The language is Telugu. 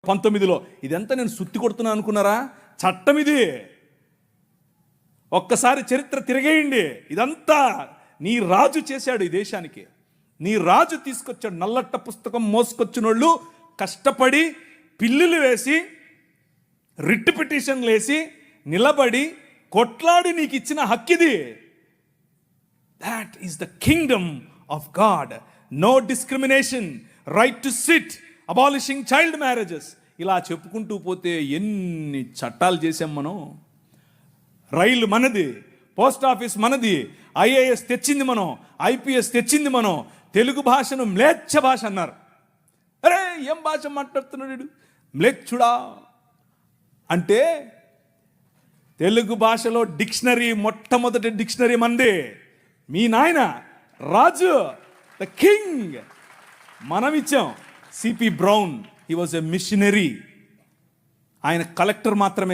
1919లో. ఇదంతా నేను సుత్తి కొడుతున్నా అనుకున్నారా? చట్టం ఇది. ఒక్కసారి చరిత్ర తిరిగేయండి. ఇదంతా నీ రాజు చేశాడు ఈ దేశానికి. నీ రాజు తీసుకొచ్చాడు. నల్లట్ట పుస్తకం మోసుకొచ్చినోళ్ళు కష్టపడి పిల్లులు వేసి రిట్ పిటిషన్లు వేసి నిలబడి కొట్లాడి నీకు ఇచ్చిన హక్కిది. That is the kingdom of God. No discrimination, right to sit, abolishing child marriages. ఇలా చెప్పుకుంటూ పోతే ఎన్ని చట్టాలు చేసాం మనం. రైలు మనది, పోస్ట్ ఆఫీస్ మనది, ఐఏఎస్ తెచ్చింది మనం, ఐపీఎస్ తెచ్చింది మనం. తెలుగు భాషను మ్లేచ్ఛ భాష అన్నారు. అరే ఏం భాష మాట్లాడుతున్నాడు మ్లేచ్ఛుడా అంటే, తెలుగు భాషలో డిక్షనరీ, మొట్టమొదటి డిక్షనరీ మంది. మీ నాయన రాజు, ద కింగ్, మనం ఇచ్చాం. CP brown, he was a machinery. ఆయన కలెక్టర్ మాత్రమే